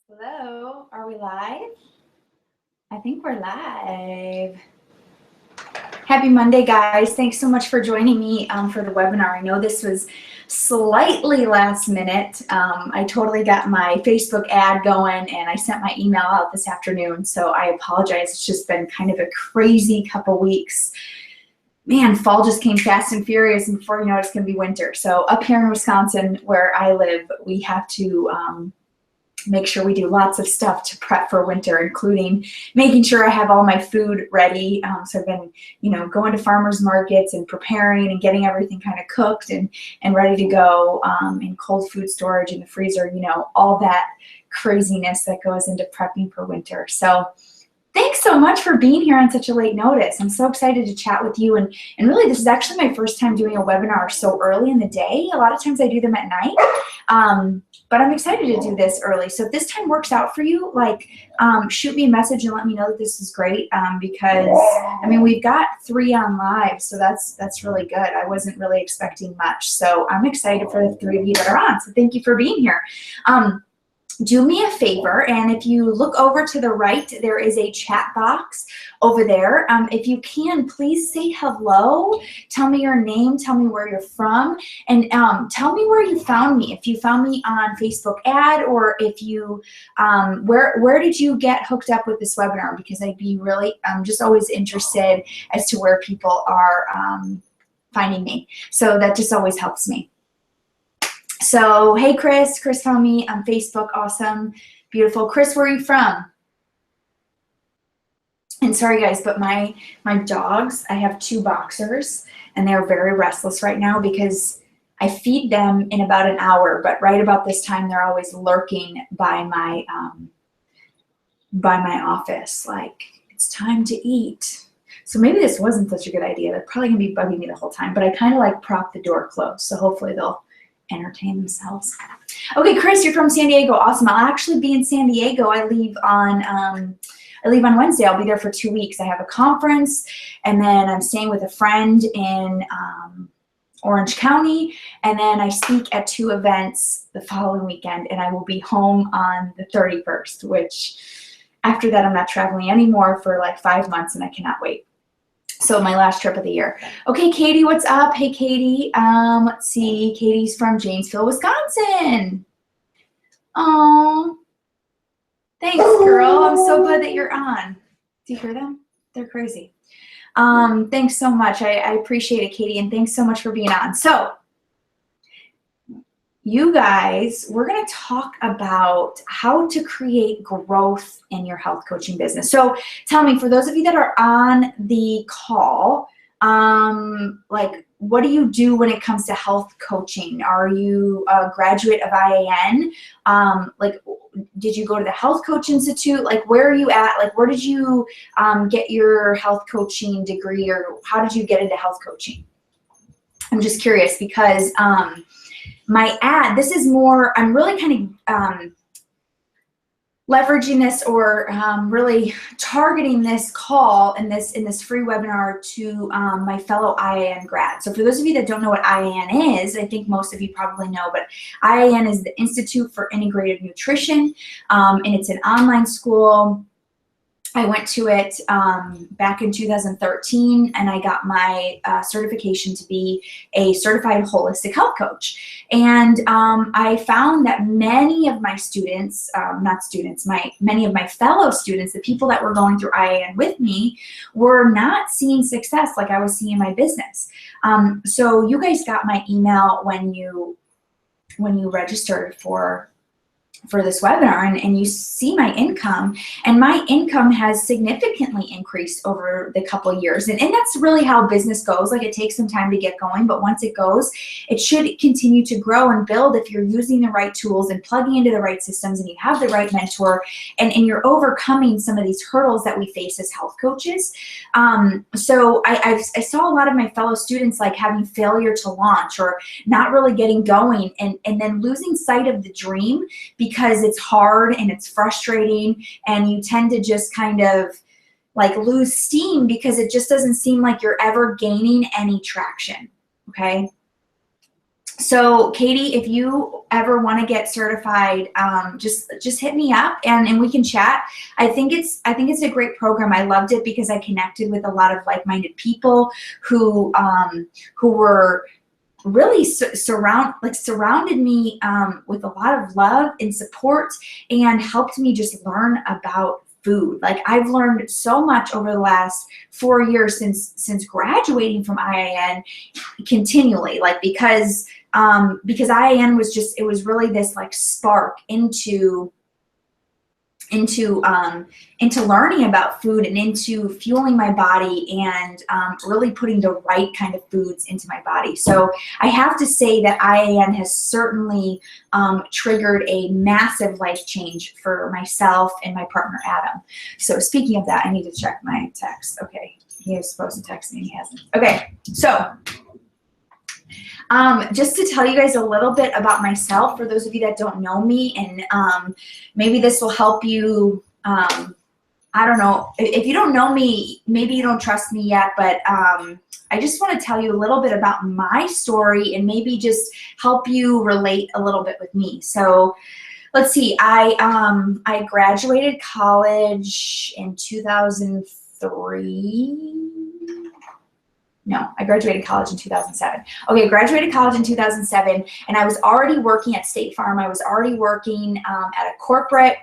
Hello, are we live? I think we're live. Happy Monday, guys. Thanks so much for joining me for the webinar. I know this was slightly last minute. I totally got my Facebook ad going and I sent my email out this afternoon, so I apologize. It's just been kind of a crazy couple weeks. Man, fall just came fast and furious, and before you know it, it's going to be winter. So up here in Wisconsin, where I live, we have to make sure we do lots of stuff to prep for winter, including making sure I have all my food ready. So I've been, going to farmers markets and preparing and getting everything kind of cooked and ready to go in cold food storage in the freezer, all that craziness that goes into prepping for winter. So thanks so much for being here on such a late notice. I'm so excited to chat with you. And really, this is actually my first time doing a webinar so early in the day. A lot of times I do them at night, but I'm excited to do this early. So if this time works out for you, shoot me a message and let me know that this is great because, we've got 3 on live, so that's really good. I wasn't really expecting much. So I'm excited for the 3 of you that are on. So thank you for being here. Do me a favor, and if you look over to the right, there is a chat box over there. If you can, please say hello. Tell me your name. Tell me where you're from, and tell me where you found me. If you found me on Facebook ad, or if you, where did you get hooked up with this webinar? Because I'm just always interested as to where people are finding me. So that just always helps me. So, hey, Chris found me on Facebook. Awesome. Beautiful. Chris, where are you from? And sorry, guys, but my dogs, I have 2 boxers, and they're very restless right now because I feed them in about an hour, but right about this time, they're always lurking by my office, like, it's time to eat. So maybe this wasn't such a good idea. They're probably going to be bugging me the whole time, but I kind of prop the door closed, so hopefully they'll entertain themselves. Okay, Chris, you're from San Diego. Awesome. I'll actually be in San Diego. I leave on Wednesday. I'll be there for 2 weeks. I have a conference, and then I'm staying with a friend in Orange County, and then I speak at 2 events the following weekend, and I will be home on the 31st, which after that I'm not traveling anymore for 5 months, and I cannot wait. So my last trip of the year. Okay, Katie, what's up? Hey, Katie. Let's see. Katie's from Janesville, Wisconsin. Oh, thanks, girl. I'm so glad that you're on. Do you hear them? They're crazy. Thanks so much. I appreciate it, Katie, and thanks so much for being on. So, you guys, we're going to talk about how to create growth in your health coaching business. So tell me, for those of you that are on the call, what do you do when it comes to health coaching? Are you a graduate of IAN? Did you go to the Health Coach Institute? Where are you at? Where did you get your health coaching degree, or how did you get into health coaching? I'm just curious because my ad, this is more, I'm really kind of leveraging this, or really targeting this call in this free webinar to my fellow IAN grads. So for those of you that don't know what IAN is, I think most of you probably know, but IAN is the Institute for Integrative Nutrition, and it's an online school. I went to it back in 2013, and I got my certification to be a certified holistic health coach. And I found that many of my students, many of my fellow students, the people that were going through IAN with me, were not seeing success like I was seeing in my business. So you guys got my email when you registered for this webinar, and you see my income, and my income has significantly increased over the couple years, and that's really how business goes. It takes some time to get going, but once it goes, it should continue to grow and build if you're using the right tools and plugging into the right systems, and you have the right mentor, and you're overcoming some of these hurdles that we face as health coaches. So I saw a lot of my fellow students having failure to launch, or not really getting going, and then losing sight of the dream because it's hard and it's frustrating, and you tend to just kind of lose steam because it just doesn't seem like you're ever gaining any traction, okay? So Katie, if you ever want to get certified, just hit me up and we can chat. I think it's a great program. I loved it because I connected with a lot of like-minded people who were really surrounded me with a lot of love and support and helped me just learn about food. Like I've learned so much over the last 4 years since graduating from IIN continually, like because IIN was just, it was really this like spark into learning about food and into fueling my body and really putting the right kind of foods into my body. So I have to say that IIN has certainly triggered a massive life change for myself and my partner, Adam. So speaking of that, I need to check my text. Okay, he was supposed to text me, he hasn't. Okay, so just to tell you guys a little bit about myself, for those of you that don't know me, and maybe this will help you, I don't know, if you don't know me, maybe you don't trust me yet, but I just want to tell you a little bit about my story and maybe just help you relate a little bit with me. So let's see, I graduated college in 2003. No, I graduated college in 2007. Okay, graduated college in 2007, and I was already working at State Farm. I was already working at a corporate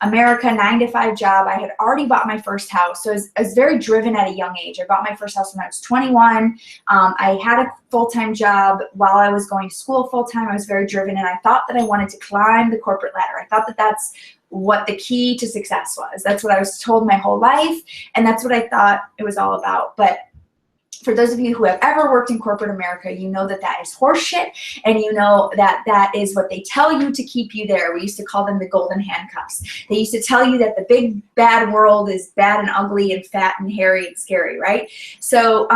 America 9-to-5 job. I had already bought my first house, so I was very driven at a young age. I bought my first house when I was 21. I had a full-time job while I was going to school full-time. I was very driven, and I thought that I wanted to climb the corporate ladder. I thought that that's what the key to success was. That's what I was told my whole life, and that's what I thought it was all about. But for those of you who have ever worked in corporate America, you know that that is horseshit, and you know that that is what they tell you to keep you there. We used to call them the golden handcuffs. They used to tell you that the big bad world is bad and ugly and fat and hairy and scary, right? So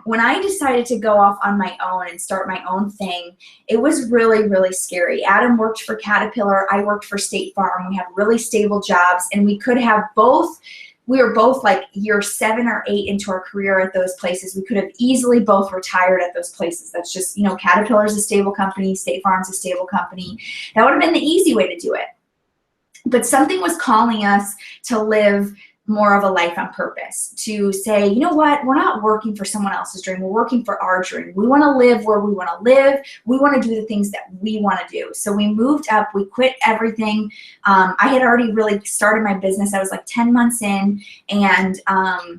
when I decided to go off on my own and start my own thing, it was really, really scary. Adam worked for Caterpillar. I worked for State Farm. We had really stable jobs, and we could have both. We were both like year 7 or 8 into our career at those places. We could have easily both retired at those places. That's just, you know, Caterpillar's a stable company, State Farm's a stable company. That would have been the easy way to do it. But something was calling us to live more of a life on purpose, to say, you know what, we're not working for someone else's dream, we're working for our dream. We want to live where we want to live. We want to do the things that we want to do. So we moved up, we quit everything. I had already really started my business. I was like 10 months in, and I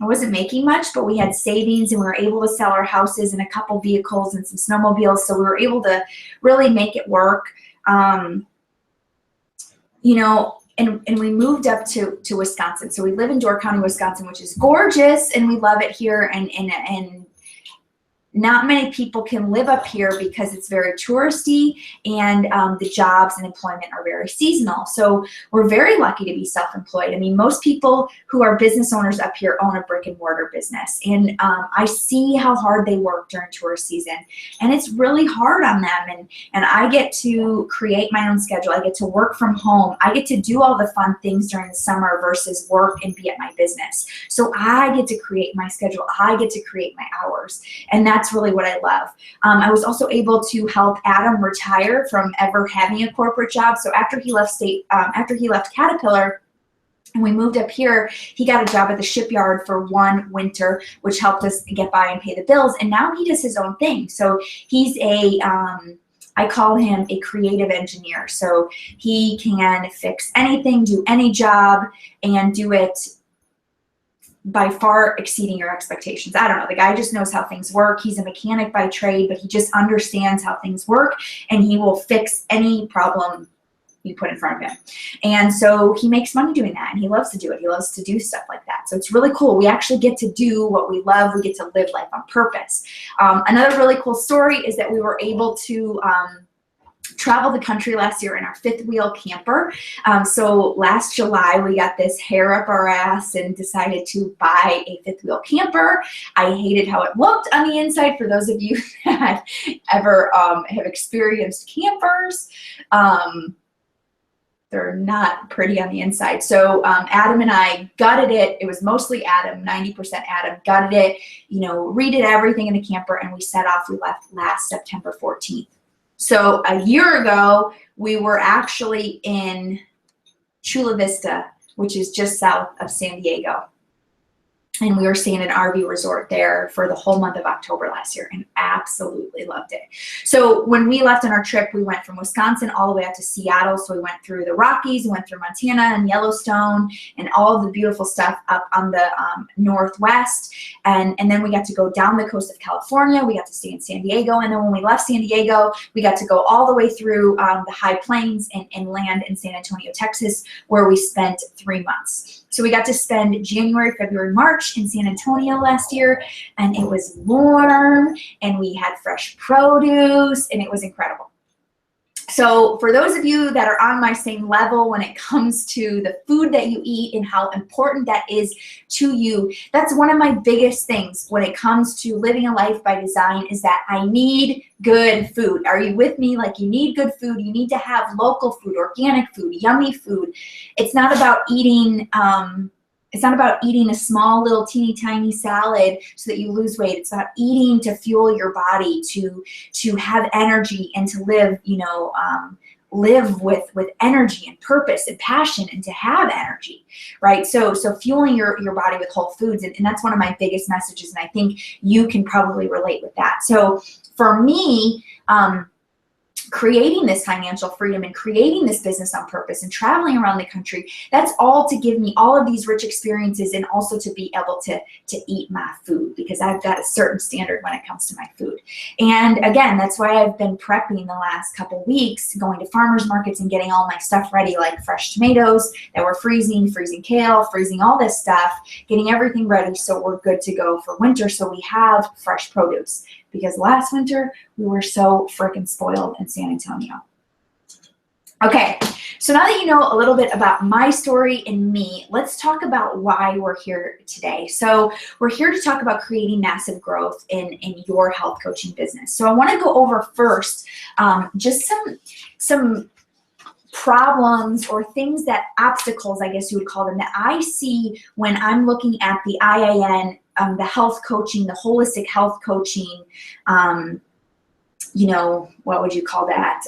wasn't making much, but we had savings, and we were able to sell our houses and a couple vehicles and some snowmobiles. So we were able to really make it work. You know, and we moved up to Wisconsin. So we live in Door County, Wisconsin, which is gorgeous, and we love it here. And not many people can live up here because it's very touristy, and the jobs and employment are very seasonal. So we're very lucky to be self-employed. I mean, most people who are business owners up here own a brick and mortar business, and I see how hard they work during tourist season, and it's really hard on them. And I get to create my own schedule. I get to work from home. I get to do all the fun things during the summer versus work and be at my business. So I get to create my schedule. I get to create my hours, and that's really what I love. I was also able to help Adam retire from ever having a corporate job. So after he left Caterpillar and we moved up here, he got a job at the shipyard for 1 winter, which helped us get by and pay the bills. And now he does his own thing. So he's I call him a creative engineer. So he can fix anything, do any job, and do it by far exceeding your expectations. I don't know. The guy just knows how things work. He's a mechanic by trade, but he just understands how things work, and he will fix any problem you put in front of him. And so he makes money doing that, and he loves to do it. He loves to do stuff like that. So it's really cool. We actually get to do what we love. We get to live life on purpose. Another really cool story is that we were able to travel the country last year in our 5th-wheel camper. So last July, we got this hair up our ass and decided to buy a 5th-wheel camper. I hated how it looked on the inside. For those of you that ever have experienced campers, they're not pretty on the inside. So Adam and I gutted it. It was mostly Adam, 90% Adam, gutted it, redid everything in the camper, and we set off. We left last September 14th. So a year ago, we were actually in Chula Vista, which is just south of San Diego. And we were staying at an RV resort there for the whole month of October last year and absolutely loved it. So when we left on our trip, we went from Wisconsin all the way out to Seattle. So we went through the Rockies, went through Montana and Yellowstone and all of the beautiful stuff up on the northwest. And then we got to go down the coast of California. We got to stay in San Diego. And then when we left San Diego, we got to go all the way through the high plains and land in San Antonio, Texas, where we spent 3 months. So we got to spend January, February, March in San Antonio last year, and it was warm, and we had fresh produce, and it was incredible. So for those of you that are on my same level when it comes to the food that you eat and how important that is to you, that's one of my biggest things when it comes to living a life by design is that I need good food. Are you with me? Like, you need good food. You need to have local food, organic food, yummy food. It's not about eating a small little teeny tiny salad so that you lose weight. It's about eating to fuel your body, to have energy and to live, live with energy and purpose and passion and to have energy, right? So fueling your body with whole foods. And that's one of my biggest messages. And I think you can probably relate with that. So for me, creating this financial freedom and creating this business on purpose and traveling around the country, that's all to give me all of these rich experiences and also to be able to eat my food, because I've got a certain standard when it comes to my food. And again, that's why I've been prepping the last couple weeks, going to farmers markets and getting all my stuff ready, like fresh tomatoes that we're freezing kale, freezing all this stuff, getting everything ready so we're good to go for winter, so we have fresh produce. Because last winter, we were so freaking spoiled in San Antonio. Okay, so now that you know a little bit about my story and me, let's talk about why we're here today. So we're here to talk about creating massive growth in your health coaching business. So I want to go over first just some problems or things, that obstacles, I guess you would call them, that I see when I'm looking at the IIN, the health coaching, the holistic health coaching, what would you call that?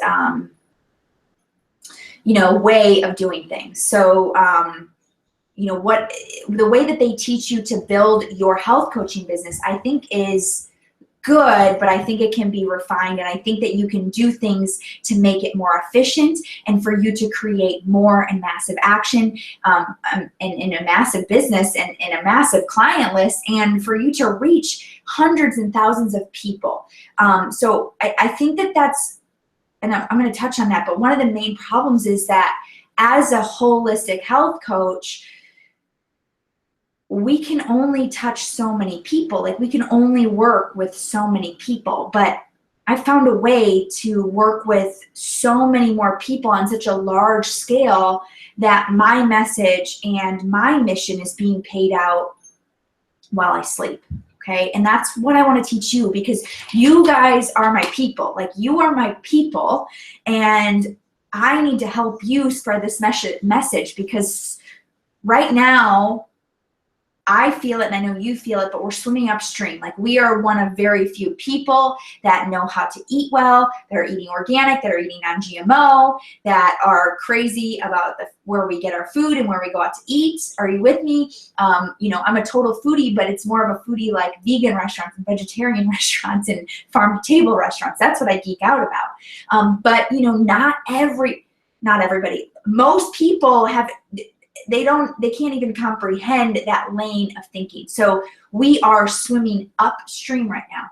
Way of doing things. So, the way that they teach you to build your health coaching business, I think is good, but I think it can be refined, and I think that you can do things to make it more efficient and for you to create more and massive action in a massive business and a massive client list, and for you to reach hundreds and thousands of people. So I think that's, and I'm going to touch on that, but one of the main problems is that as a holistic health coach, we can only touch so many people. Like, we can only work with so many people, but I found a way to work with so many more people on such a large scale that my message and my mission is being paid out while I sleep. Okay. And that's what I want to teach you, because you guys are my people. Like, you are my people, and I need to help you spread this message, because right now, I feel it, and I know you feel it, but we're swimming upstream. Like, we are one of very few people that know how to eat well, that are eating organic, that are eating non-GMO, that are crazy about where we get our food and where we go out to eat. Are you with me? I'm a total foodie, but it's more of a foodie like vegan restaurants and vegetarian restaurants and farm-to-table restaurants. That's what I geek out about. But not everybody. Most people have. They can't even comprehend that lane of thinking. So we are swimming upstream right now.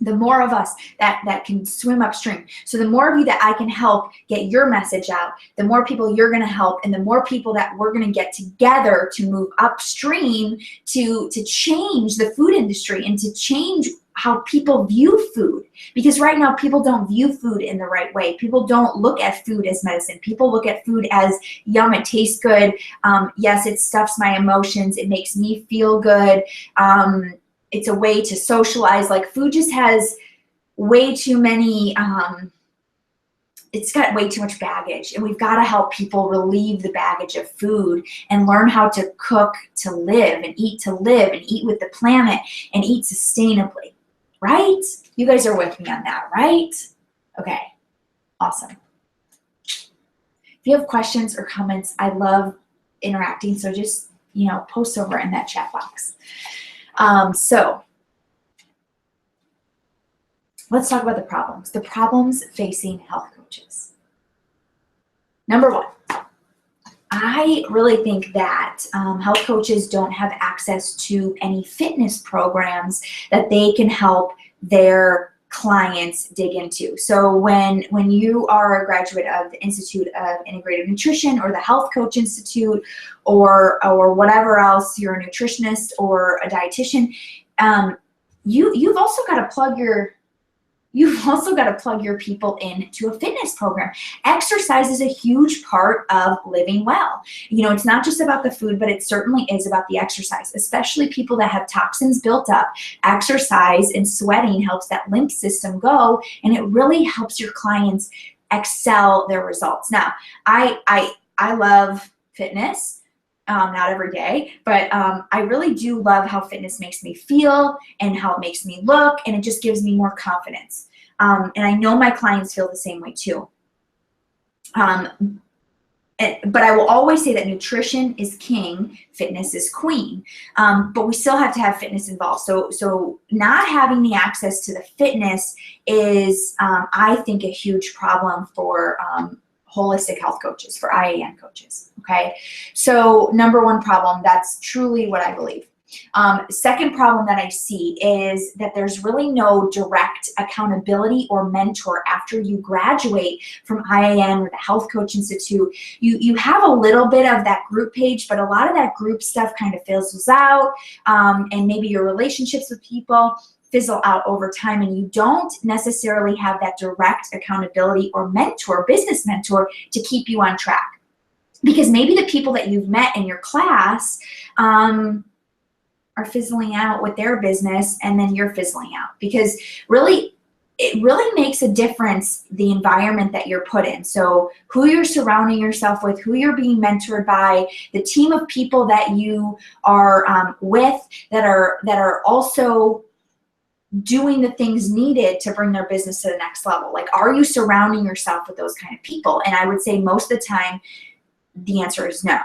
The more of us that can swim upstream. So the more of you that I can help get your message out, the more people you're going to help, and the more people that we're going to get together to move upstream to change the food industry and to change how people view food. Because right now, people don't view food in the right way. People don't look at food as medicine. People look at food as, yum, it tastes good. Yes, it stuffs my emotions. It makes me feel good. It's a way to socialize. Like, food just has way too many it's got way too much baggage, and we've got to help people relieve the baggage of food and learn how to cook to live and eat with the planet and eat sustainably, right? You guys are with me on that, right? Okay, awesome. If you have questions or comments, I love interacting, so just, post over in that chat box. So let's talk about the problems facing health coaches. Number one, I really think that health coaches don't have access to any fitness programs that they can help their clients dig into. So when you are a graduate of the Institute of Integrative Nutrition or the Health Coach Institute or whatever else, you're a nutritionist or a dietitian, you've also got to plug your people into a fitness program. Exercise is a huge part of living well. It's not just about the food, but it certainly is about the exercise, especially people that have toxins built up. Exercise and sweating helps that lymph system go, and it really helps your clients excel their results. Now, I love fitness. Not every day, but I really do love how fitness makes me feel and how it makes me look, and it just gives me more confidence. And I know my clients feel the same way too. But I will always say that nutrition is king, fitness is queen. But we still have to have fitness involved. So not having the access to the fitness is, I think, a huge problem for holistic health coaches, for IAN coaches, okay? So number one problem, that's truly what I believe. Second problem that I see is that there's really no direct accountability or mentor after you graduate from IAN or the Health Coach Institute. You have a little bit of that group page, but a lot of that group stuff kind of fizzles out, and maybe your relationships with people fizzle out over time, and you don't necessarily have that direct accountability or mentor, business mentor, to keep you on track. Because maybe the people that you've met in your class are fizzling out with their business, and then you're fizzling out. Because really, it really makes a difference, the environment that you're put in. So who you're surrounding yourself with, who you're being mentored by, the team of people that you are with that are also doing the things needed to bring their business to the next level. Like, are you surrounding yourself with those kind of people? And I would say most of the time, the answer is no,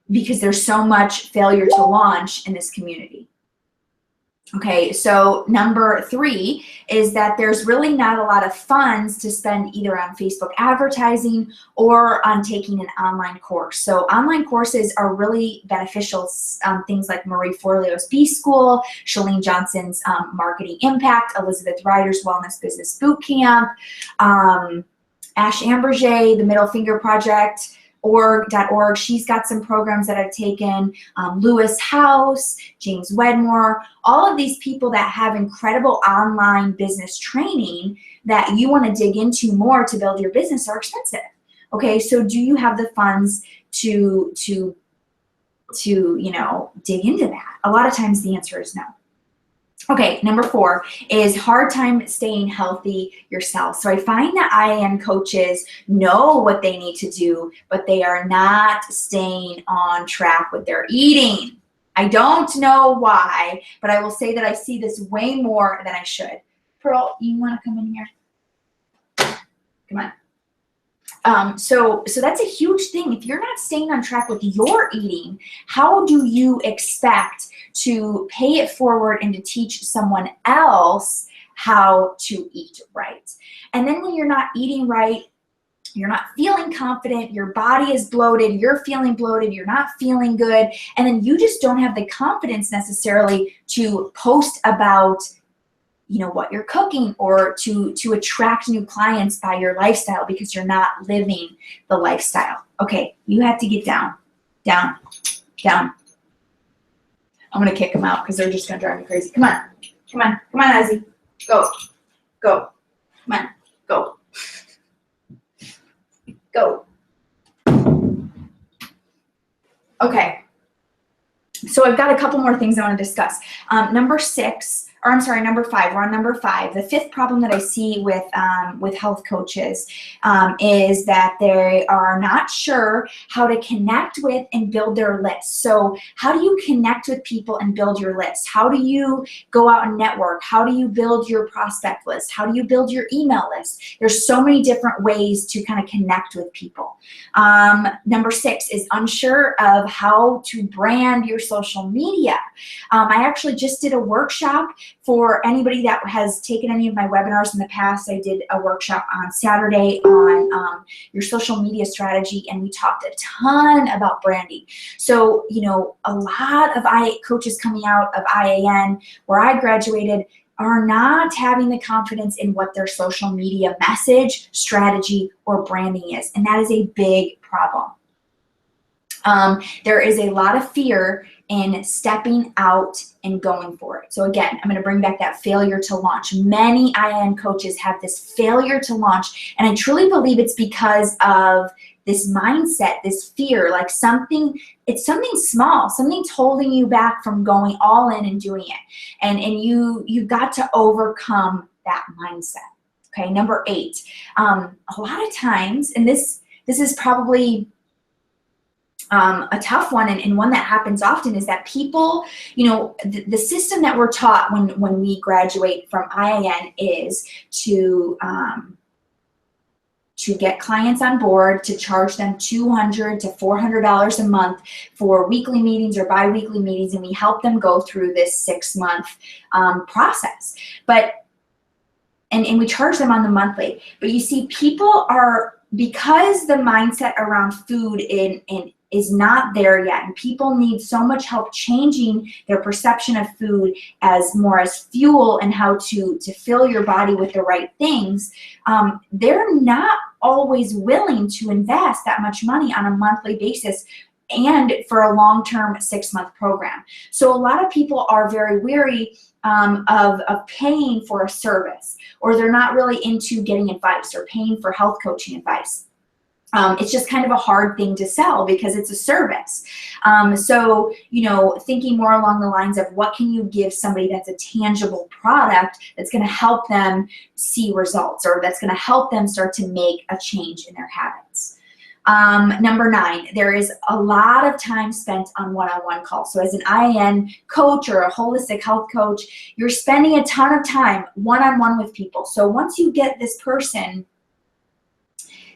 because there's so much failure to launch in this community. Okay, so number three is that there's really not a lot of funds to spend either on Facebook advertising or on taking an online course. So online courses are really beneficial. Things like Marie Forleo's B-School, Chalene Johnson's Marketing Impact, Elizabeth Ryder's Wellness Business Bootcamp, Ash Amberger, the Middle Finger Project, org.org. She's got some programs that I've taken. Lewis House, James Wedmore, all of these people that have incredible online business training that you want to dig into more to build your business are expensive. Okay, so do you have the funds to dig into that? A lot of times the answer is no. Okay, number four is hard time staying healthy yourself. So I find that IAN coaches know what they need to do, but they are not staying on track with their eating. I don't know why, but I will say that I see this way more than I should. Pearl, you want to come in here? Come on. So that's a huge thing. If you're not staying on track with your eating, how do you expect to pay it forward and to teach someone else how to eat right? And then when you're not eating right, you're not feeling confident, your body is bloated, you're feeling bloated, you're not feeling good, and then you just don't have the confidence necessarily to post about what you're cooking or to attract new clients by your lifestyle, because you're not living the lifestyle. Okay, you have to get down. I'm gonna kick them out because they're just gonna drive me crazy. Come on, Ozzy. Go. Come on, go. Okay, so I've got a couple more things I want to discuss. Number six, or I'm sorry, number 5. We're on number 5. The 5th problem that I see with health coaches is that they are not sure how to connect with and build their list. So how do you connect with people and build your list? How do you go out and network? How do you build your prospect list? How do you build your email list? There's so many different ways to kind of connect with people. Number 6 is unsure of how to brand your social media. I actually just did a workshop for anybody that has taken any of my webinars in the past. I did a workshop on Saturday on your social media strategy, and we talked a ton about branding. So, you know, a lot of coaches coming out of IAN, where I graduated, are not having the confidence in what their social media message, strategy, or branding is. And that is a big problem. There is a lot of fear in stepping out and going for it. So again, I'm going to bring back that failure to launch. Many IAN coaches have this failure to launch, and I truly believe it's because of this mindset, this fear, like it's something small, something's holding you back from going all in and doing it. And you've got to overcome that mindset. Okay, number 8. A lot of times, and this is probably a tough one, and one that happens often, is that people, you know, the system that we're taught when we graduate from IAN is to get clients on board, to charge them $200 to $400 a month for weekly meetings or bi-weekly meetings, and we help them go through this 6-month process. And we charge them on the monthly. But you see, people are, because the mindset around food is not there yet, and people need so much help changing their perception of food as more as fuel and how to fill your body with the right things, they're not always willing to invest that much money on a monthly basis and for a long-term 6-month program. So a lot of people are very weary of paying for a service, or they're not really into getting advice or paying for health coaching advice. It's just kind of a hard thing to sell because it's a service. So, you know, thinking more along the lines of what can you give somebody that's a tangible product that's going to help them see results, or that's going to help them start to make a change in their habits. Number 9, there is a lot of time spent on one-on-one calls. So as an IAN coach or a holistic health coach, you're spending a ton of time one-on-one with people. So once you get this person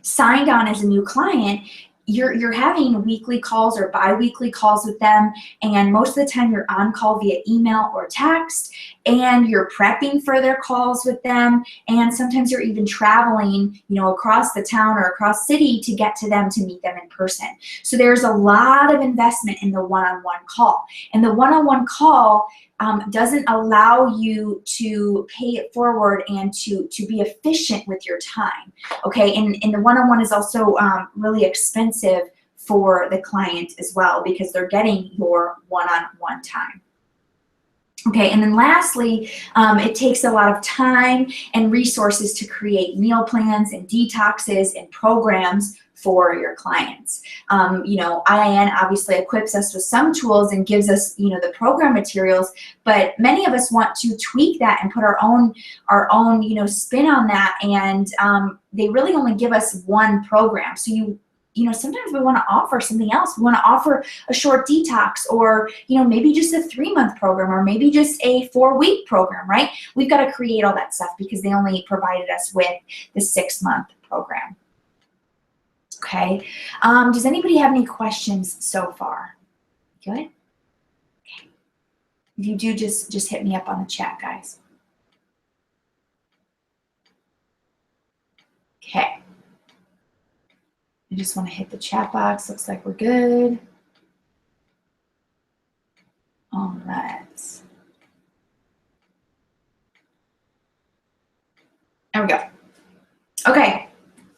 signed on as a new client, you're having weekly calls or bi-weekly calls with them, and most of the time you're on call via email or text, and you're prepping for their calls with them, and sometimes you're even traveling, you know, across the town or across city to get to them, to meet them in person. So there's a lot of investment in the one-on-one call, and the one-on-one call doesn't allow you to pay it forward and to be efficient with your time. Okay, and the one-on-one is also really expensive for the client as well, because they're getting your one-on-one time. Okay, and then lastly, it takes a lot of time and resources to create meal plans and detoxes and programs for your clients. You know, IAN obviously equips us with some tools and gives us, you know, the program materials, but many of us want to tweak that and put our own, you know, spin on that, and they really only give us one program. So you know, sometimes we want to offer something else. We want to offer a short detox, or, you know, maybe just a 3-month program, or maybe just a 4-week program, right? We've got to create all that stuff because they only provided us with the 6-month program. Okay. Does anybody have any questions so far? Good. Okay. If you do, just hit me up on the chat, guys. Okay. I just want to hit the chat box. Looks like we're good. All right. There we go. Okay.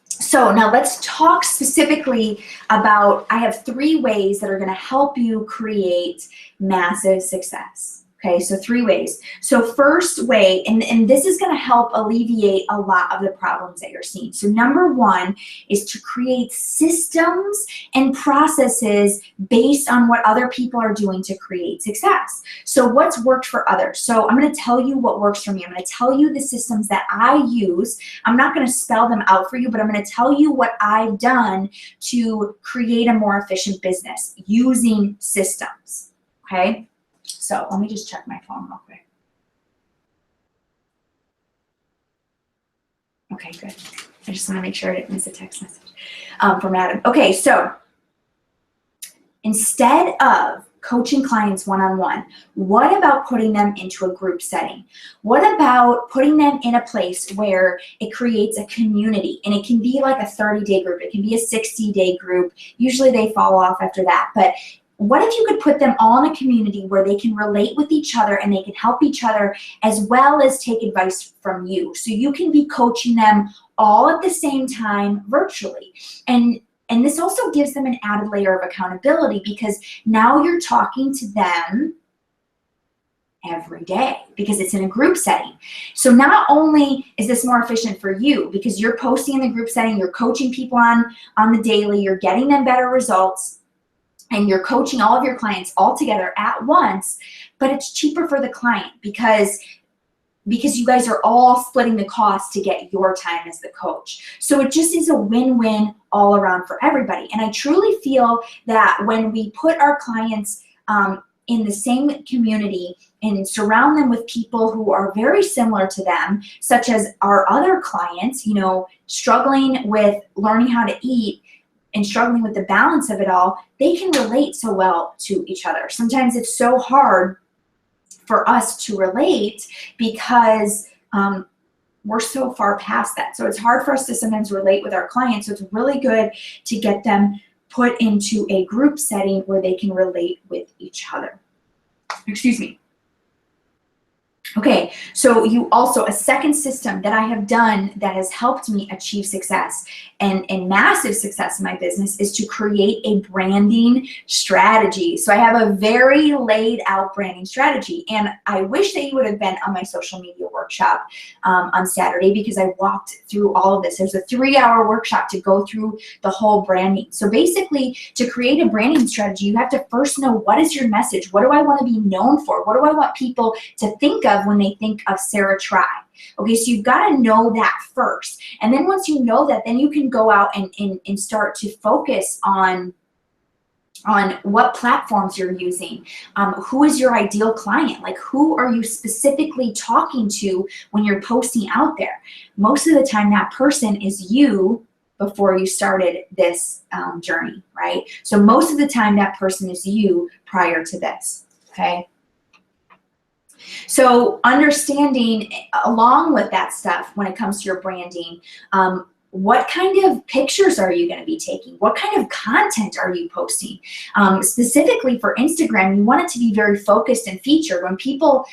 So now let's talk specifically about, I have 3 ways that are going to help you create massive success. Okay, so 3 ways. So first way, and this is gonna help alleviate a lot of the problems that you're seeing. So number 1 is to create systems and processes based on what other people are doing to create success. So what's worked for others? So I'm gonna tell you what works for me. I'm gonna tell you the systems that I use. I'm not gonna spell them out for you, but I'm gonna tell you what I've done to create a more efficient business using systems, okay? So let me just check my phone real quick. Okay, good. I just want to make sure I didn't miss a text message from Adam. Okay, so instead of coaching clients one-on-one, what about putting them into a group setting? What about putting them in a place where it creates a community? And it can be like a 30-day group. It can be a 60-day group. Usually they fall off after that. But what if you could put them all in a community where they can relate with each other and they can help each other as well as take advice from you? So you can be coaching them all at the same time virtually. And this also gives them an added layer of accountability because now you're talking to them every day because it's in a group setting. So not only is this more efficient for you because you're posting in the group setting, you're coaching people on the daily, you're getting them better results, and you're coaching all of your clients all together at once, but it's cheaper for the client because you guys are all splitting the cost to get your time as the coach. So it just is a win-win all around for everybody. And I truly feel that when we put our clients in the same community and surround them with people who are very similar to them, such as our other clients, you know, struggling with learning how to eat, and struggling with the balance of it all, they can relate so well to each other. Sometimes it's so hard for us to relate because we're so far past that. So it's hard for us to sometimes relate with our clients. So it's really good to get them put into a group setting where they can relate with each other. Excuse me. Okay, so you also, a second system that I have done that has helped me achieve success and massive success in my business is to create a branding strategy. So I have a very laid out branding strategy, and I wish that you would have been on my social media workshop on Saturday because I walked through all of this. There's a 3-hour workshop to go through the whole branding. So basically, to create a branding strategy, you have to first know what is your message? What do I want to be known for? What do I want people to think of when they think of Sarah Tri? Okay, so you've got to know that first. And then once you know that, then you can go out and start to focus on what platforms you're using. Who is your ideal client? Like, who are you specifically talking to when you're posting out there? Most of the time, that person is you before you started this journey, right? So most of the time, that person is you prior to this, okay? So understanding along with that stuff when it comes to your branding, what kind of pictures are you going to be taking? What kind of content are you posting? Specifically for Instagram, you want it to be very focused and featured. When people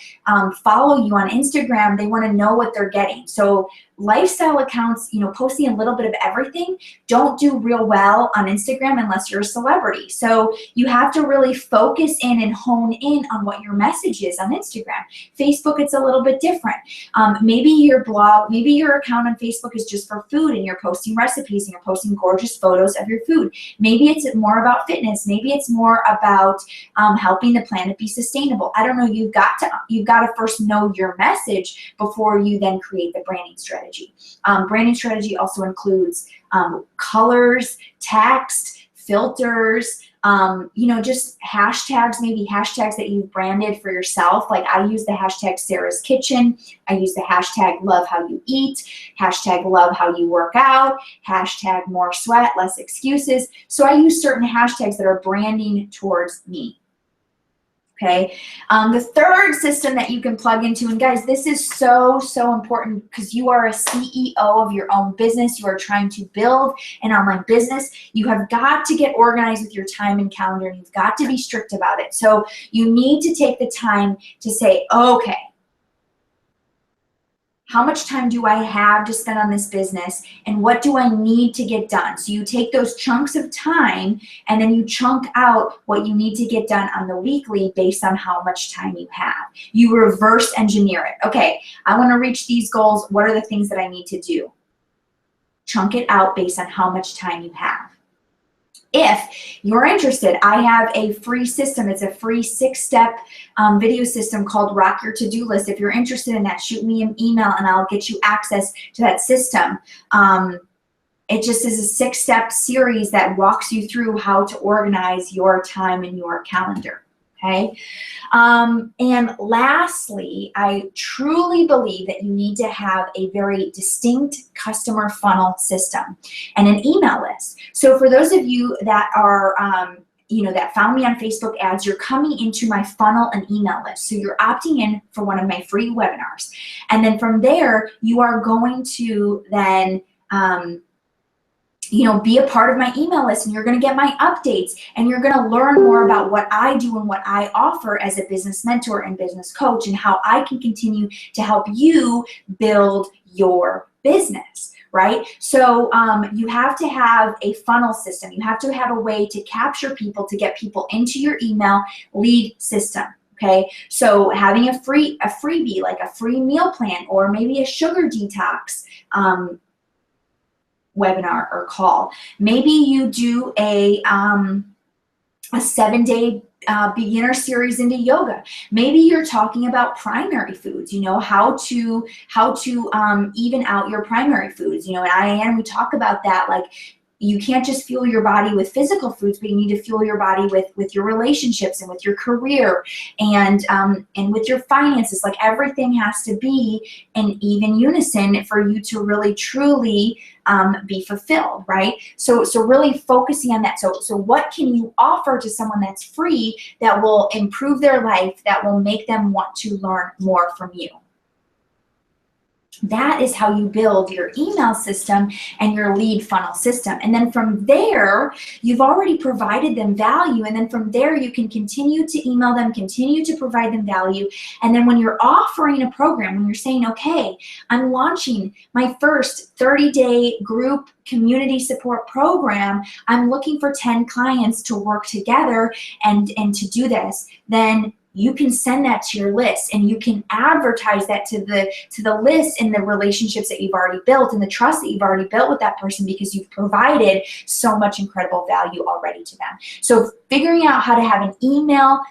follow you on Instagram, they want to know what they're getting. So lifestyle accounts, you know, posting a little bit of everything don't do real well on Instagram unless you're a celebrity. So you have to really focus in and hone in on what your message is on Instagram. Facebook, it's a little bit different. Maybe your blog, maybe your account on Facebook is just for food and you're posting recipes and you're posting gorgeous photos of your food. Maybe it's more about fitness. Maybe it's more about helping the planet be sustainable. I don't know. You've got to first know your message before you then create the branding strategy. Branding strategy also includes colors, text, filters, you know, just hashtags, maybe hashtags that you've branded for yourself. Like I use the hashtag Sarah's Kitchen. I use the hashtag love how you eat, hashtag love how you work out, hashtag more sweat, less excuses. So I use certain hashtags that are branding towards me. Okay, the third system that you can plug into, and guys, this is so important because you are a CEO of your own business. You are trying to build an online business. You have got to get organized with your time and calendar, and you've got to be strict about it. So you need to take the time to say, okay, how much time do I have to spend on this business, and what do I need to get done? So you take those chunks of time and then you chunk out what you need to get done on the weekly based on how much time you have. You reverse engineer it. Okay, I want to reach these goals. What are the things that I need to do? Chunk it out based on how much time you have. If you're interested, I have a free system. It's a free 6-step video system called Rock Your To-Do List. If you're interested in that, shoot me an email and I'll get you access to that system. It just is a 6-step series that walks you through how to organize your time and your calendar. Okay. And lastly, I truly believe that you need to have a very distinct customer funnel system and an email list. So for those of you that are, that found me on Facebook ads, you're coming into my funnel and email list. So you're opting in for one of my free webinars. And then from there, you are going to then, be a part of my email list, and you're going to get my updates, and you're going to learn more about what I do and what I offer as a business mentor and business coach, and how I can continue to help you build your business, right? So you have to have a funnel system. You have to have a way to capture people, to get people into your email lead system. Okay, so having a freebie, like a free meal plan, or maybe a sugar detox webinar or call. Maybe you do a 7-day beginner series into yoga. Maybe you're talking about primary foods, how to even out your primary foods. In IAN, we talk about that, like, you can't just fuel your body with physical foods, but you need to fuel your body with your relationships and with your career and with your finances. Like, everything has to be in even unison for you to really truly be fulfilled, right? So really focusing on that. So what can you offer to someone that's free that will improve their life, that will make them want to learn more from you? That is how you build your email system and your lead funnel system. And then from there, you've already provided them value. And then from there, you can continue to email them, continue to provide them value. And then when you're offering a program, when you're saying, okay, I'm launching my first 30-day group community support program, I'm looking for 10 clients to work together and to do this, then you can send that to your list, and you can advertise that to the list in the relationships that you've already built and the trust that you've already built with that person, because you've provided so much incredible value already to them. So figuring out how to have an email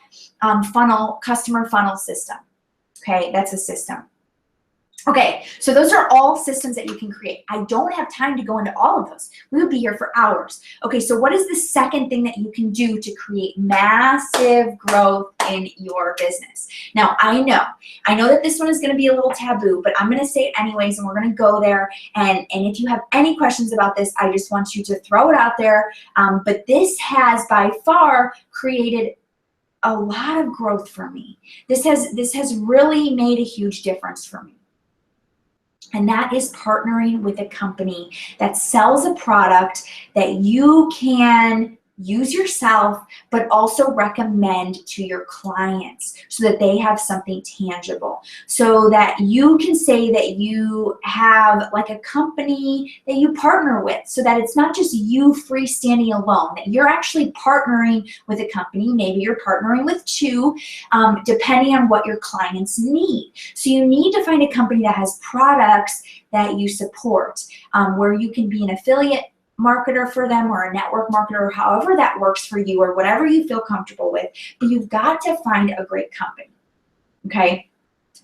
customer funnel system. Okay, that's a system. Okay, so those are all systems that you can create. I don't have time to go into all of those. We would be here for hours. Okay, so what is the second thing that you can do to create massive growth in your business? Now, I know that this one is going to be a little taboo, but I'm going to say it anyways, and we're going to go there. And if you have any questions about this, I just want you to throw it out there. But this has by far created a lot of growth for me. This has really made a huge difference for me. And that is partnering with a company that sells a product that you can use yourself, but also recommend to your clients so that they have something tangible, so that you can say that you have like a company that you partner with, so that it's not just you freestanding alone, that you're actually partnering with a company. Maybe you're partnering with 2, depending on what your clients need. So you need to find a company that has products that you support, where you can be an affiliate marketer for them, or a network marketer, or however that works for you, or whatever you feel comfortable with. But you've got to find a great company. Okay,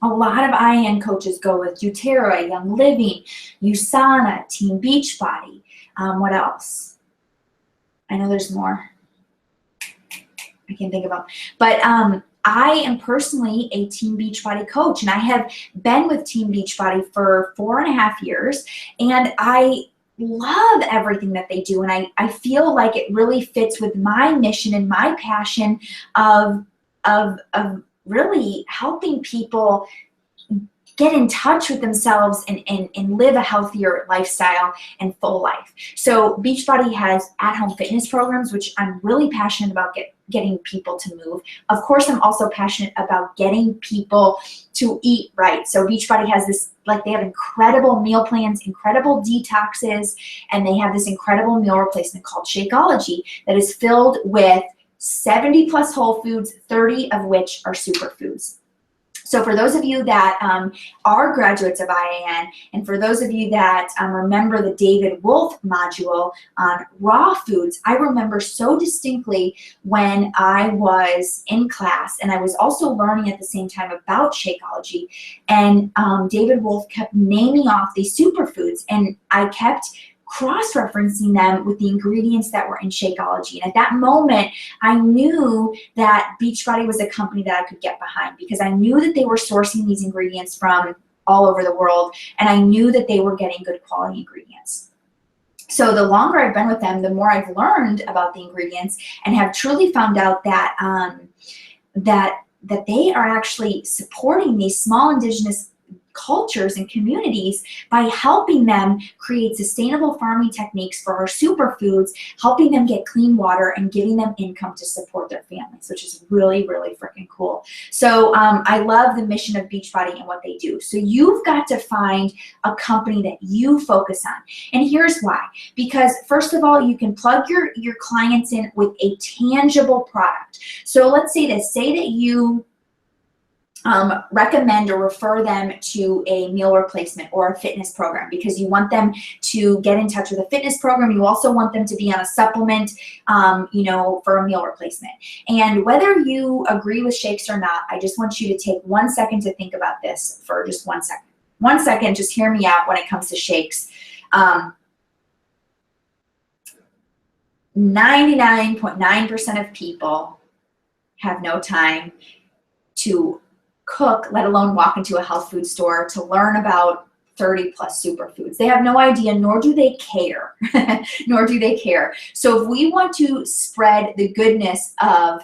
a lot of IAN coaches go with doTERRA, Young Living, USANA, Team Beachbody. What else? I know there's more I can't think about, but I am personally a Team Beachbody coach, and I have been with Team Beachbody for 4.5 years, and I love everything that they do, and I feel like it really fits with my mission and my passion of really helping people get in touch with themselves and live a healthier lifestyle and full life. So Beachbody has at-home fitness programs, which I'm really passionate about getting people to move. Of course, I'm also passionate about getting people to eat right. So Beachbody has this, like, they have incredible meal plans, incredible detoxes, and they have this incredible meal replacement called Shakeology that is filled with 70 plus whole foods, 30 of which are superfoods. So for those of you that are graduates of IAN, and for those of you that remember the David Wolfe module on raw foods, I remember so distinctly when I was in class, and I was also learning at the same time about Shakeology, and David Wolfe kept naming off these superfoods, and I kept cross-referencing them with the ingredients that were in Shakeology. And at that moment, I knew that Beachbody was a company that I could get behind, because I knew that they were sourcing these ingredients from all over the world, and I knew that they were getting good quality ingredients. So the longer I've been with them, the more I've learned about the ingredients, and have truly found out that that they are actually supporting these small indigenous cultures and communities by helping them create sustainable farming techniques for our superfoods, helping them get clean water, and giving them income to support their families, which is really, really freaking cool. So I love the mission of Beachbody and what they do. So you've got to find a company that you focus on. And here's why. Because first of all, you can plug your clients in with a tangible product. So let's say this, say that you recommend or refer them to a meal replacement or a fitness program, because you want them to get in touch with a fitness program. You also want them to be on a supplement, you know, for a meal replacement. And whether you agree with shakes or not, I just want you to take 1 second to think about this for just 1 second. 1 second, just hear me out when it comes to shakes. 99.9% of people have no time to cook, let alone walk into a health food store to learn about 30 plus superfoods. They have no idea, nor do they care, nor do they care. So if we want to spread the goodness of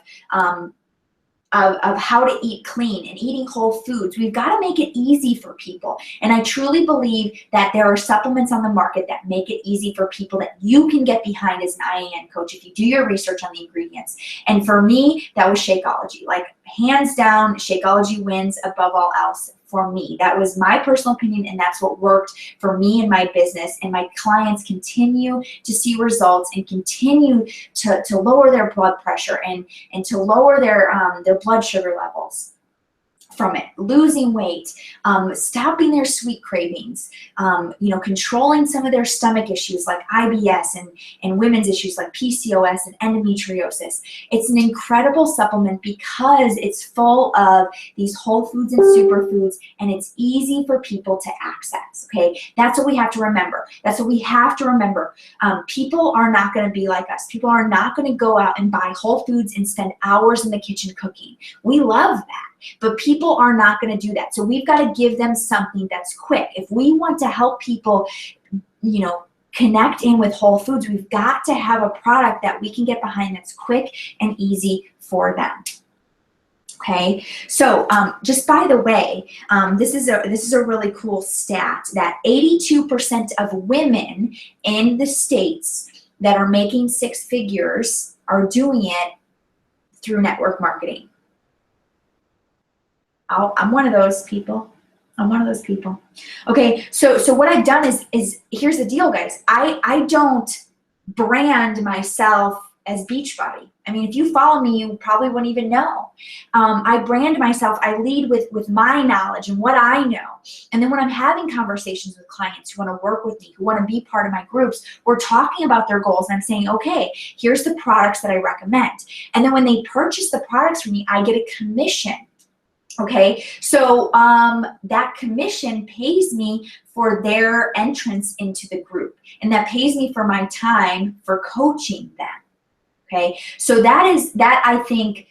how to eat clean and eating whole foods, we've got to make it easy for people. And I truly believe that there are supplements on the market that make it easy for people that you can get behind as an IAN coach if you do your research on the ingredients. And for me, that was Shakeology. Like, hands down, Shakeology wins above all else. For me, that was my personal opinion, and that's what worked for me and my business. And my clients continue to see results and continue to lower their blood pressure and to lower their blood sugar levels from it, losing weight, stopping their sweet cravings, you know, controlling some of their stomach issues like IBS and women's issues like PCOS and endometriosis. It's an incredible supplement because it's full of these whole foods and superfoods, and it's easy for people to access, okay? That's what we have to remember. That's what we have to remember. People are not gonna be like us. People are not gonna go out and buy whole foods and spend hours in the kitchen cooking. We love that. But people are not going to do that. So we've got to give them something that's quick. If we want to help people, you know, connect in with whole foods, we've got to have a product that we can get behind that's quick and easy for them. Okay, so just by the way, this is a really cool stat that 82% of women in the States that are making 6 figures are doing it through network marketing. I'm one of those people. I'm one of those people. Okay, so what I've done is here's the deal, guys. I don't brand myself as Beachbody. I mean, if you follow me, you probably wouldn't even know. I brand myself. I lead with my knowledge and what I know. And then when I'm having conversations with clients who want to work with me, who want to be part of my groups, we're talking about their goals. And I'm saying, okay, here's the products that I recommend. And then when they purchase the products from me, I get a commission. Okay, so that commission pays me for their entrance into the group, and that pays me for my time for coaching them. Okay, so that I think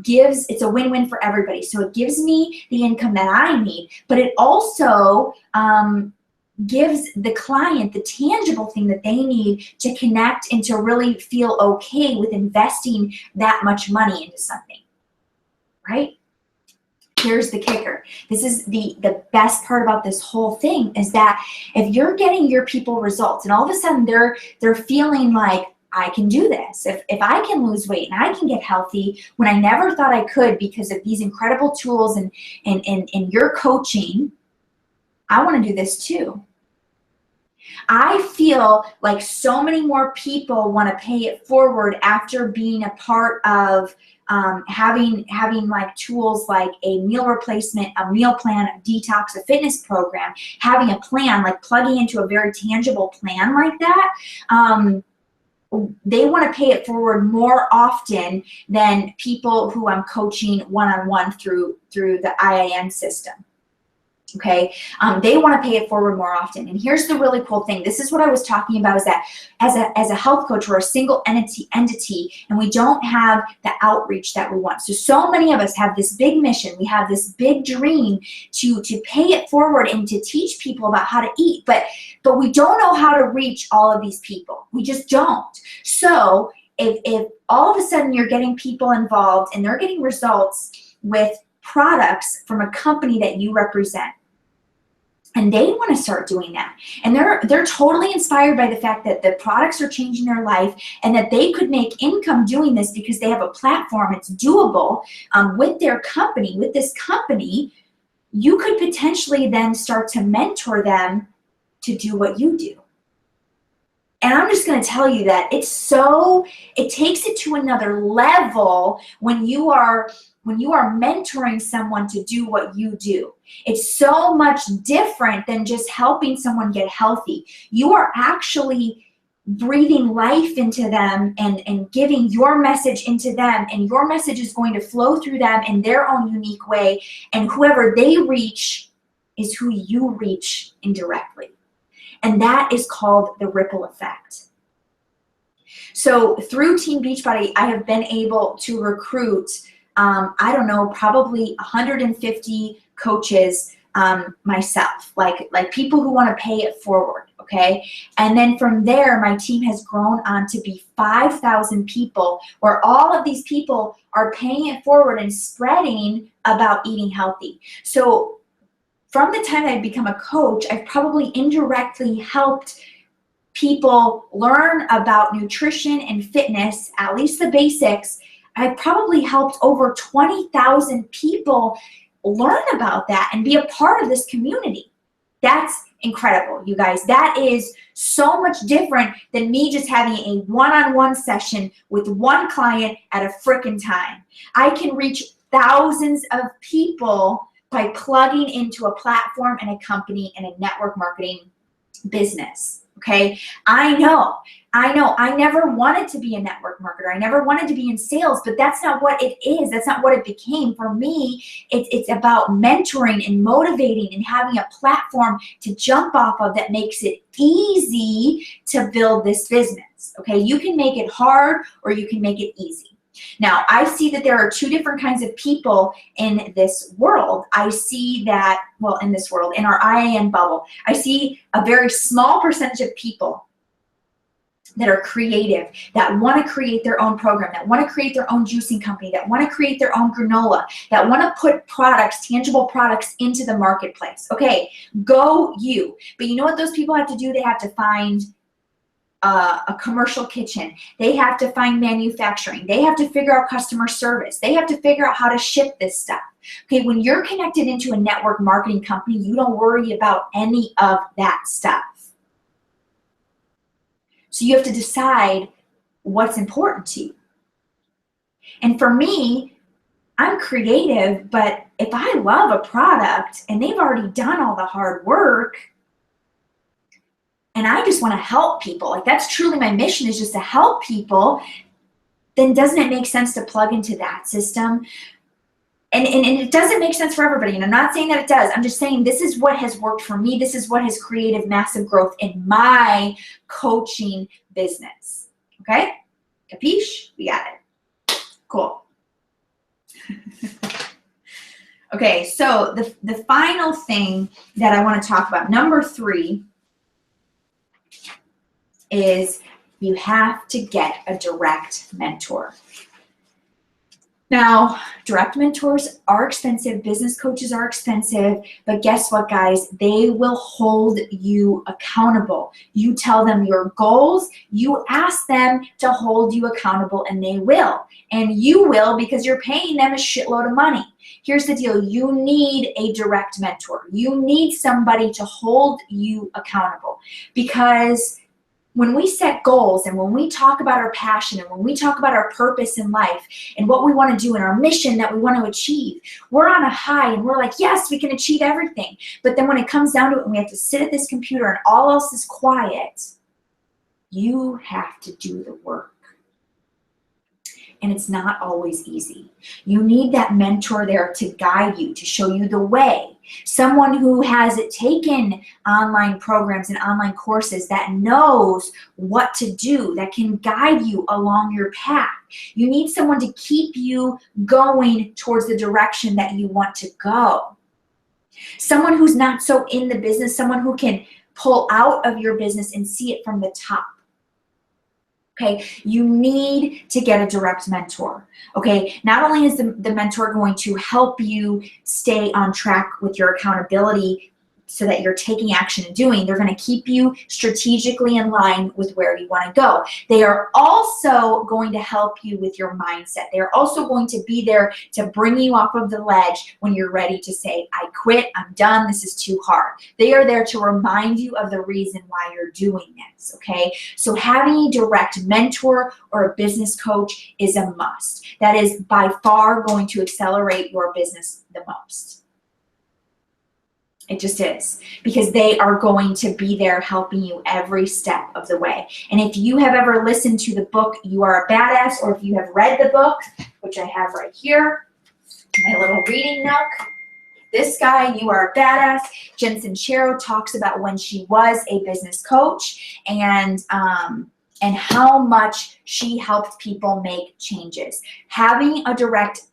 gives, it's a win-win for everybody. So it gives me the income that I need, but it also gives the client the tangible thing that they need to connect and to really feel okay with investing that much money into something, right? here's the kicker. This is the best part about this whole thing, is that if you're getting your people results and all of a sudden they're feeling like, I can do this. If I can lose weight and I can get healthy when I never thought I could because of these incredible tools and your coaching, I want to do this too. I feel like so many more people want to pay it forward after being a part of having like tools like a meal replacement, a meal plan, a detox, a fitness program, having a plan, like plugging into a very tangible plan like that. They want to pay it forward more often than people who I'm coaching one-on-one through the IIN system. Okay, they want to pay it forward more often. And here's the really cool thing. This is what I was talking about, is that as a health coach, we're a single entity, and we don't have the outreach that we want. So many of us have this big mission. We have this big dream to pay it forward and to teach people about how to eat. But we don't know how to reach all of these people. We just don't. So if all of a sudden you're getting people involved and they're getting results with products from a company that you represent, and they want to start doing that, and they're totally inspired by the fact that the products are changing their life and that they could make income doing this because they have a platform, it's doable, with their company, with this company, you could potentially then start to mentor them to do what you do. And I'm just going to tell you that it takes it to another level when you are mentoring someone to do what you do. It's so much different than just helping someone get healthy. You are actually breathing life into them and giving your message into them, and your message is going to flow through them in their own unique way, and whoever they reach is who you reach indirectly. And that is called the ripple effect. So through Team Beachbody, I have been able to recruit, I don't know, probably 150 coaches myself, like people who want to pay it forward, okay? And then from there, my team has grown on to be 5,000 people, where all of these people are paying it forward and spreading about eating healthy. So from the time I've become a coach, I've probably indirectly helped people learn about nutrition and fitness, at least the basics. I've probably helped over 20,000 people learn about that and be a part of this community. That's incredible, you guys. That is so much different than me just having a one-on-one session with one client at a frickin' time. I can reach thousands of people by plugging into a platform and a company and a network marketing business, okay? I know. I never wanted to be a network marketer. I never wanted to be in sales, but that's not what it is. That's not what it became. For me, it's about mentoring and motivating and having a platform to jump off of that makes it easy to build this business, okay? You can make it hard or you can make it easy. Now, I see that there are two different kinds of people in this world. I see that, well, in this world, in our IIN bubble, I see a very small percentage of people that are creative, that want to create their own program, that want to create their own juicing company, that want to create their own granola, that want to put products, tangible products into the marketplace. Okay, go you. But you know what those people have to do? They have to find a commercial kitchen. They have to find manufacturing. They have to figure out customer service. They have to figure out how to ship this stuff. Okay, when you're connected into a network marketing company, you don't worry about any of that stuff. So you have to decide what's important to you. And for me, I'm creative, but if I love a product and they've already done all the hard work, and I just want to help people, like that's truly my mission, is just to help people, then doesn't it make sense to plug into that system? And it doesn't make sense for everybody, and I'm not saying that it does. I'm just saying this is what has worked for me. This is what has created massive growth in my coaching business. Okay? Capiche? We got it. Cool. Okay, so the final thing that I want to talk about, number 3, is you have to get a direct mentor. Now, direct mentors are expensive, business coaches are expensive, but guess what, guys? They will hold you accountable. You tell them your goals, you ask them to hold you accountable, and they will. And you will because you're paying them a shitload of money. Here's the deal. You need a direct mentor. You need somebody to hold you accountable, because when we set goals and when we talk about our passion and when we talk about our purpose in life and what we want to do and our mission that we want to achieve, we're on a high and we're like, yes, we can achieve everything. But then when it comes down to it and we have to sit at this computer and all else is quiet, you have to do the work. And it's not always easy. You need that mentor there to guide you, to show you the way. Someone who has taken online programs and online courses, that knows what to do, that can guide you along your path. You need someone to keep you going towards the direction that you want to go. Someone who's not so in the business, someone who can pull out of your business and see it from the top. Okay, you need to get a direct mentor. Okay, not only is the mentor going to help you stay on track with your accountability so that you're taking action and doing, they're going to keep you strategically in line with where you want to go. They are also going to help you with your mindset. They are also going to be there to bring you off of the ledge when you're ready to say, I quit, I'm done, this is too hard. They are there to remind you of the reason why you're doing this, okay? So having a direct mentor or a business coach is a must. That is by far going to accelerate your business the most. It just is, because they are going to be there helping you every step of the way. And if you have ever listened to the book, You Are a Badass, or if you have read the book, which I have right here, my little reading nook, this guy, You Are a Badass, Jen Sincero talks about when she was a business coach and how much she helped people make changes. Having a direct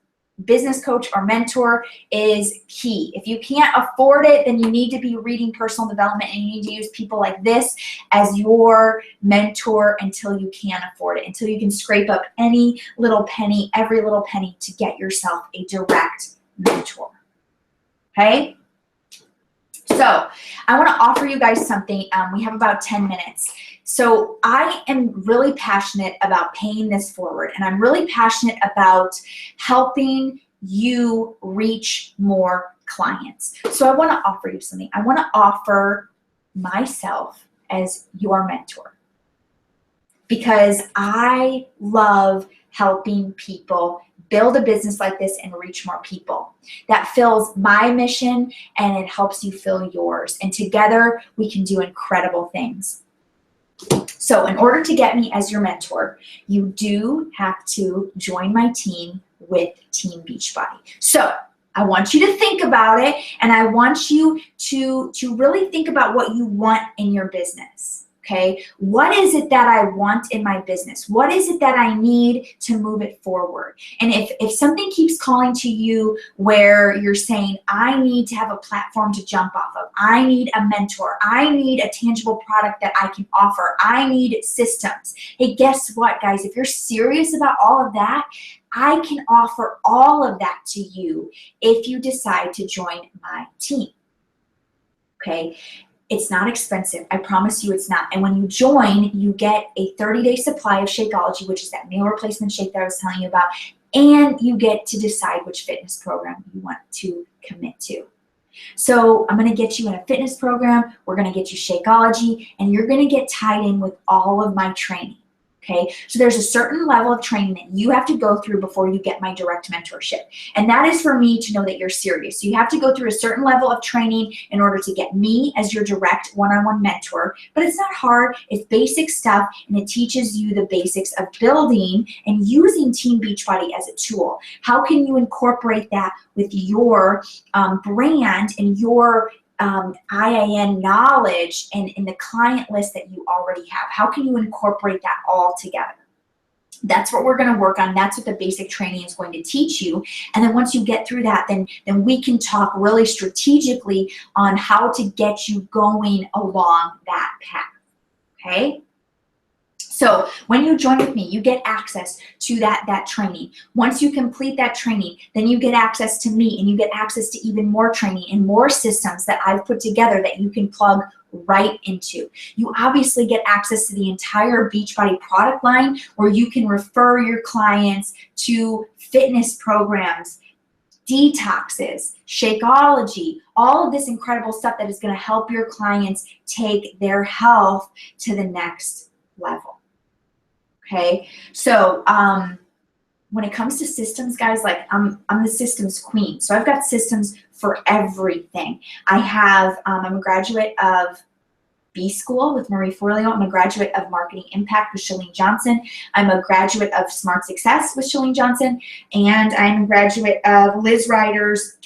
business coach or mentor is key. If you can't afford it, then you need to be reading personal development, and you need to use people like this as your mentor until you can afford it, until you can scrape up any little penny, every little penny to get yourself a direct mentor. Okay? So I want to offer you guys something. We have about 10 minutes. So I am really passionate about paying this forward, and I'm really passionate about helping you reach more clients. So I want to offer you something. I want to offer myself as your mentor, because I love helping people build a business like this and reach more people. That fills my mission and it helps you fill yours. And together we can do incredible things. So in order to get me as your mentor, you do have to join my team with Team Beachbody. So I want you to think about it, and I want you to really think about what you want in your business. Okay, what is it that I want in my business? What is it that I need to move it forward? And if something keeps calling to you where you're saying, I need to have a platform to jump off of, I need a mentor, I need a tangible product that I can offer, I need systems. Hey, guess what, guys? If you're serious about all of that, I can offer all of that to you if you decide to join my team. Okay? It's not expensive. I promise you it's not. And when you join, you get a 30-day supply of Shakeology, which is that meal replacement shake that I was telling you about, and you get to decide which fitness program you want to commit to. So I'm going to get you in a fitness program, we're going to get you Shakeology, and you're going to get tied in with all of my training. Okay, so there's a certain level of training that you have to go through before you get my direct mentorship. And that is for me to know that you're serious. So you have to go through a certain level of training in order to get me as your direct one-on-one mentor. But it's not hard. It's basic stuff, and it teaches you the basics of building and using Team Beachbody as a tool. How can you incorporate that with your brand and your IIN knowledge and in the client list that you already have? How can you incorporate that all together? That's what we're going to work on. That's what the basic training is going to teach you. And then once you get through that, then we can talk really strategically on how to get you going along that path. Okay? So when you join with me, you get access to that training. Once you complete that training, then you get access to me, and you get access to even more training and more systems that I've put together that you can plug right into. You obviously get access to the entire Beachbody product line, where you can refer your clients to fitness programs, detoxes, Shakeology, all of this incredible stuff that is going to help your clients take their health to the next level. Okay, so when it comes to systems, guys, like I'm the systems queen. So I've got systems for everything. I have, I'm a graduate of B School with Marie Forleo. I'm a graduate of Marketing Impact with Chalene Johnson. I'm a graduate of Smart Success with Chalene Johnson. And I'm a graduate of Liz Ryder's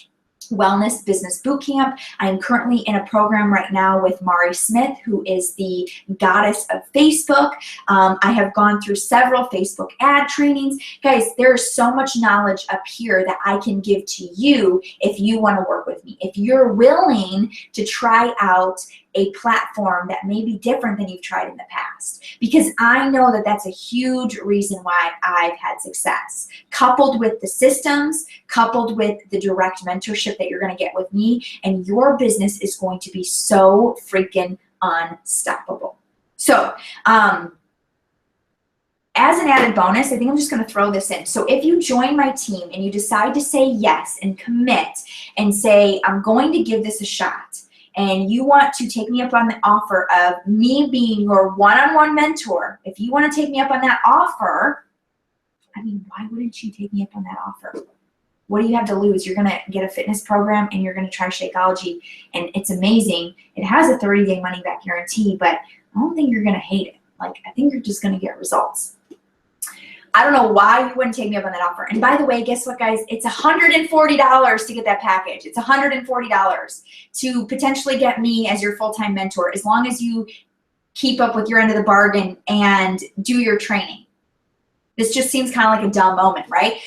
Wellness Business Bootcamp. I am currently in a program right now with Mari Smith, who is the goddess of Facebook. I have gone through several Facebook ad trainings. Guys, there's so much knowledge up here that I can give to you if you want to work with me. If you're willing to try out a platform that may be different than you've tried in the past, because I know that that's a huge reason why I've had success, coupled with the systems, coupled with the direct mentorship that you're going to get with me, and your business is going to be so freaking unstoppable. So, as an added bonus, I think I'm just going to throw this in. So if you join my team and you decide to say yes and commit and say, I'm going to give this a shot, and you want to take me up on the offer of me being your one-on-one mentor, if you want to take me up on that offer, I mean, why wouldn't you take me up on that offer? What do you have to lose? You're going to get a fitness program, and you're going to try Shakeology, and it's amazing. It has a 30-day money-back guarantee, but I don't think you're going to hate it. Like, I think you're just going to get results. I don't know why you wouldn't take me up on that offer. And by the way, guess what, guys? It's $140 to get that package. It's $140 to potentially get me as your full-time mentor, as long as you keep up with your end of the bargain and do your training. This just seems kind of like a dumb moment, right?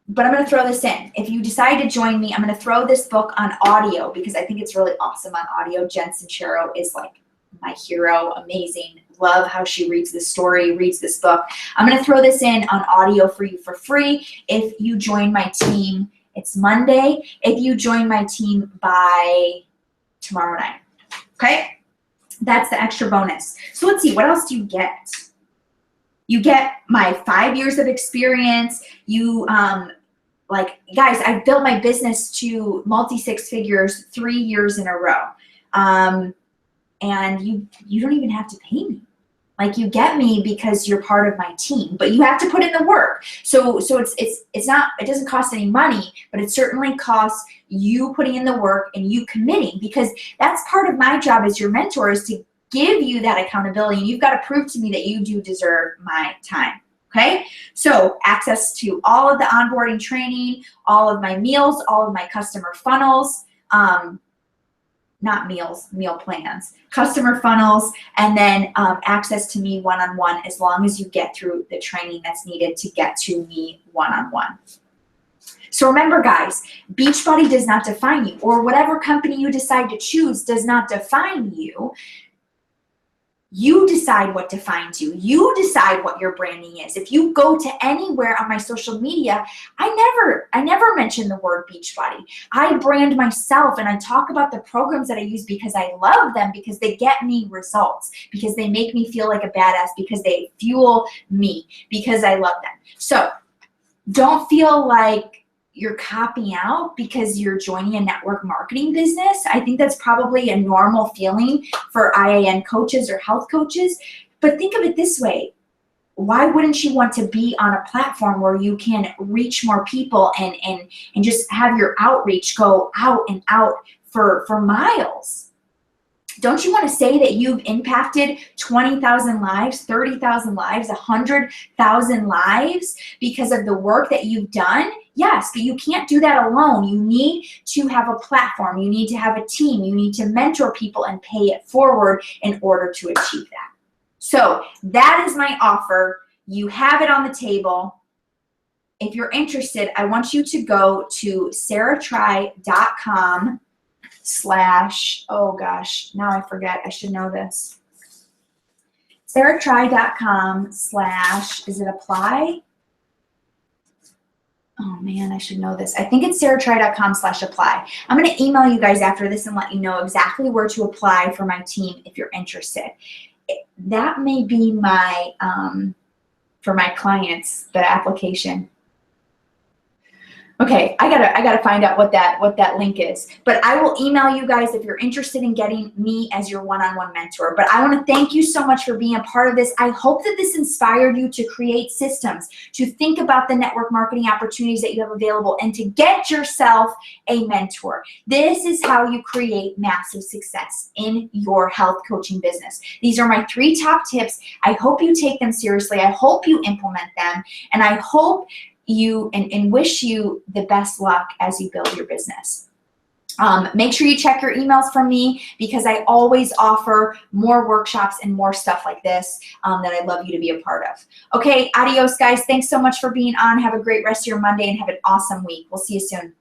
But I'm going to throw this in. If you decide to join me, I'm going to throw this book on audio, because I think it's really awesome on audio. Jen Sincero is like my hero, amazing. Love how she reads this story, reads this book. I'm going to throw this in on audio for you for free if you join my team. It's Monday. If you join my team by tomorrow night. Okay? That's the extra bonus. So let's see, what else do you get? You get my 5 years of experience. You, like, guys, I've built my business to multi-six figures 3 years in a row. And you don't even have to pay me. Like, you get me because you're part of my team, but you have to put in the work. So it's not, it doesn't cost any money, but it certainly costs you putting in the work and you committing, because that's part of my job as your mentor, is to give you that accountability. And you've got to prove to me that you do deserve my time. Okay, so access to all of the onboarding training, all of my meals, all of my customer funnels, not meals, meal plans, customer funnels, and then access to me one-on-one, as long as you get through the training that's needed to get to me one-on-one. So remember, guys, Beachbody does not define you, or whatever company you decide to choose does not define you. You decide what defines you. You decide what your branding is. If you go to anywhere on my social media, I never mention the word Beachbody. I brand myself, and I talk about the programs that I use because I love them, because they get me results, because they make me feel like a badass, because they fuel me, because I love them. So don't feel like you're copying out because you're joining a network marketing business. I think that's probably a normal feeling for IAN coaches or health coaches. But think of it this way. Why wouldn't you want to be on a platform where you can reach more people and just have your outreach go out and out for miles? Don't you want to say that you've impacted 20,000 lives, 30,000 lives, 100,000 lives because of the work that you've done? Yes, but you can't do that alone. You need to have a platform. You need to have a team. You need to mentor people and pay it forward in order to achieve that. So that is my offer. You have it on the table. If you're interested, I want you to go to sarahtribe.com/ oh gosh, now I forget. I should know this. SarahTry.com / is it apply? Oh man, I should know this. I think it's SarahTry.com / apply. I'm going to email you guys after this and let you know exactly where to apply for my team if you're interested. That may be my, for my clients, the application. Okay, I gotta find out what that link is. But I will email you guys if you're interested in getting me as your one-on-one mentor. But I want to thank you so much for being a part of this. I hope that this inspired you to create systems, to think about the network marketing opportunities that you have available, and to get yourself a mentor. This is how you create massive success in your health coaching business. These are my 3 top tips. I hope you take them seriously. I hope you implement them, and I hope you and wish you the best luck as you build your business. Make sure you check your emails from me, because I always offer more workshops and more stuff like this that I'd love you to be a part of. Okay, adios guys. Thanks so much for being on. Have a great rest of your Monday and have an awesome week. We'll see you soon.